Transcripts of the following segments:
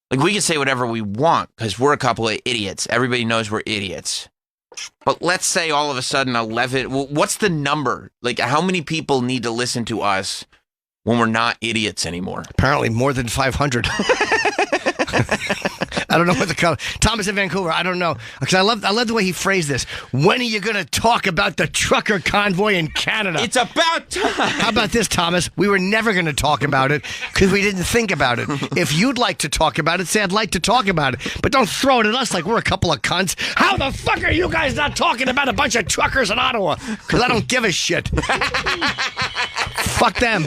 Like, we can say whatever we want because we're a couple of idiots. Everybody knows we're idiots. But let's say all of a sudden 11... Well, what's the number? Like, how many people need to listen to us when we're not idiots anymore? Apparently more than 500. I don't know what the color. Thomas in Vancouver, I don't know. Because I love the way he phrased this. When are you going to talk about the trucker convoy in Canada? It's about time. How about this, Thomas? We were never going to talk about it because we didn't think about it. If you'd like to talk about it, say I'd like to talk about it. But don't throw it at us like we're a couple of cunts. How the fuck are you guys not talking about a bunch of truckers in Ottawa? Because I don't give a shit. Fuck them.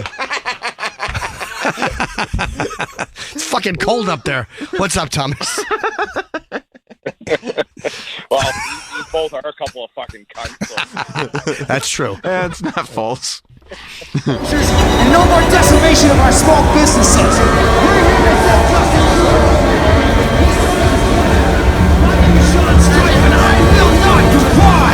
It's fucking cold up there. What's up, Thomas? Well, you both are a couple of fucking cunts. So. That's true. It's not false. And no more decimation of our small businesses. We're here to set justice. Sean Strife and I will not comply.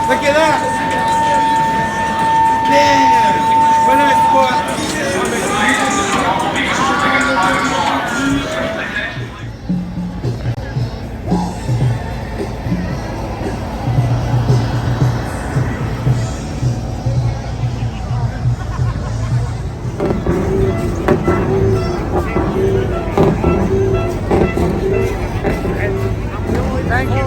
Look at that! Yeah! What nice spot! Thank you.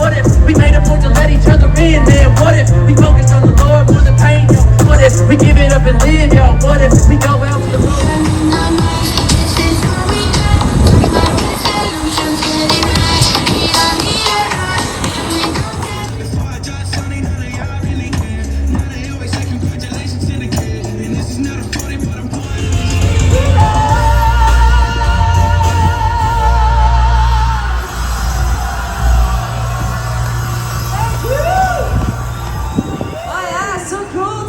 What if we made a point to let each other in, man? What if we focus on the Lord more than pain, yo? What if we give it up and live, yo? What if we go out to the road?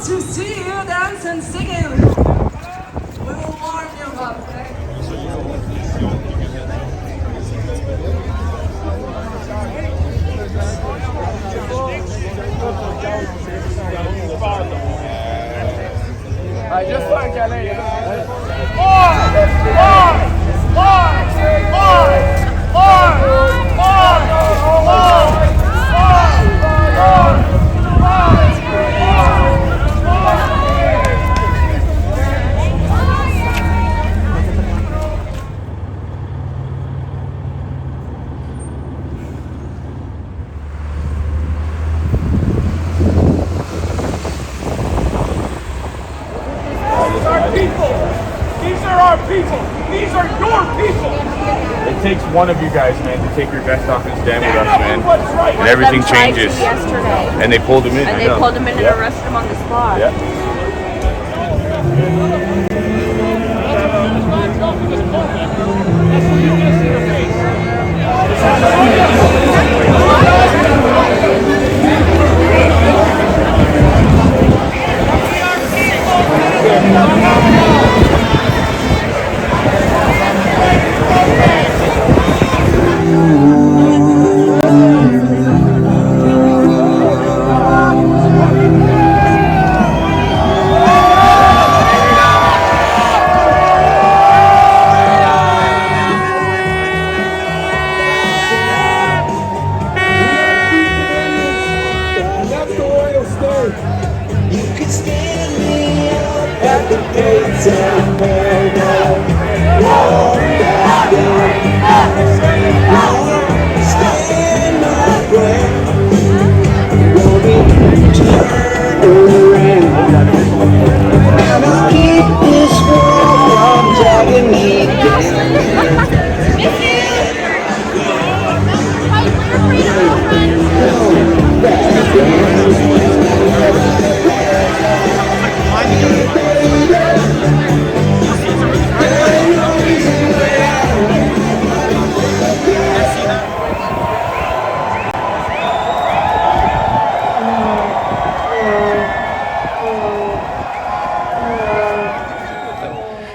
To see you dance and singing. We will warm you up, okay? I just like LA. These are your people. It takes one of you guys, man, to take your vest off and stand with us, man. And everything changes. Yesterday. And they pulled him in. And they pulled him in and arrested him on the spot. Yeah.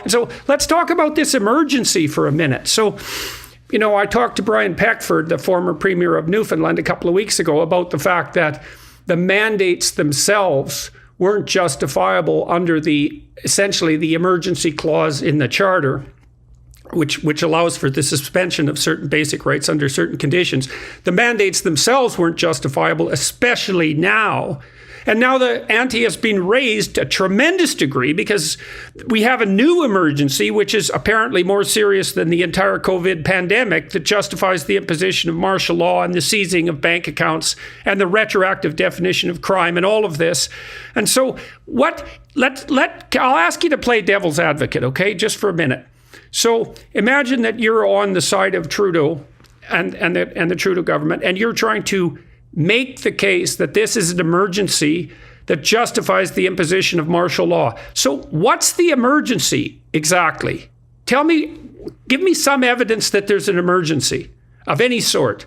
So let's talk about this emergency for a minute. So, you know, I talked to Brian Peckford, the former Premier of Newfoundland, a couple of weeks ago about the fact that the mandates themselves weren't justifiable under essentially the emergency clause in the Charter, which allows for the suspension of certain basic rights under certain conditions. The mandates themselves weren't justifiable, especially now. And now the ante has been raised to a tremendous degree because we have a new emergency, which is apparently more serious than the entire COVID pandemic, that justifies the imposition of martial law and the seizing of bank accounts and the retroactive definition of crime and all of this. And so I'll ask you to play devil's advocate, okay, just for a minute. So imagine that you're on the side of Trudeau and the Trudeau government, and you're trying to make the case that this is an emergency that justifies the imposition of martial law. So what's the emergency exactly? Give me some evidence that there's an emergency of any sort.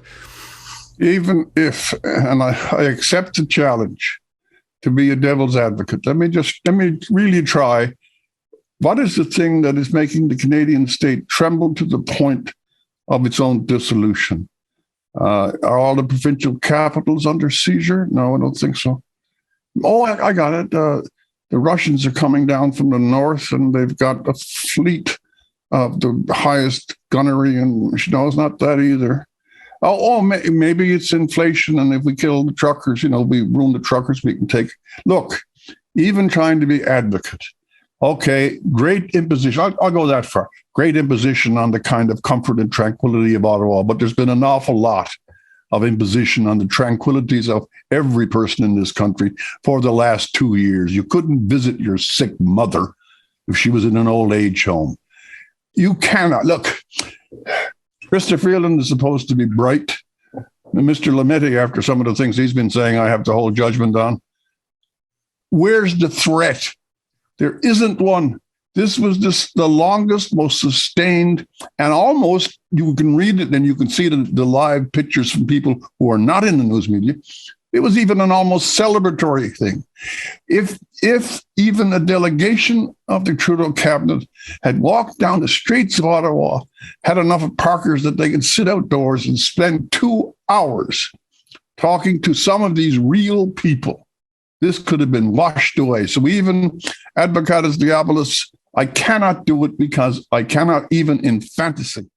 Even if, and I accept the challenge to be a devil's advocate, let me really try. What is the thing that is making the Canadian state tremble to the point of its own dissolution? Are all the provincial capitals under seizure? No, I don't think so. Oh, I got it. The Russians are coming down from the north, and they've got a fleet of the highest gunnery, and no, it's not that either. Maybe it's inflation, and if we kill the truckers, we ruin the truckers, we can take. Look, even trying to be advocate. Okay, great imposition. I'll go that far. Great imposition on the kind of comfort and tranquility of Ottawa, but there's been an awful lot of imposition on the tranquilities of every person in this country for the last 2 years. You couldn't visit your sick mother if she was in an old age home. You cannot. Look, Christopher Freeland is supposed to be bright. And Mr. Lametti, after some of the things he's been saying, I have to hold judgment on. Where's the threat? There isn't one. This was just the longest, most sustained, and almost, you can read it and you can see the live pictures from people who are not in the news media. It was even an almost celebratory thing. If even a delegation of the Trudeau cabinet had walked down the streets of Ottawa, had enough of parkers that they could sit outdoors and spend 2 hours talking to some of these real people, this could have been washed away. So even advocatus diabolus, I cannot do it because I cannot even in fantasy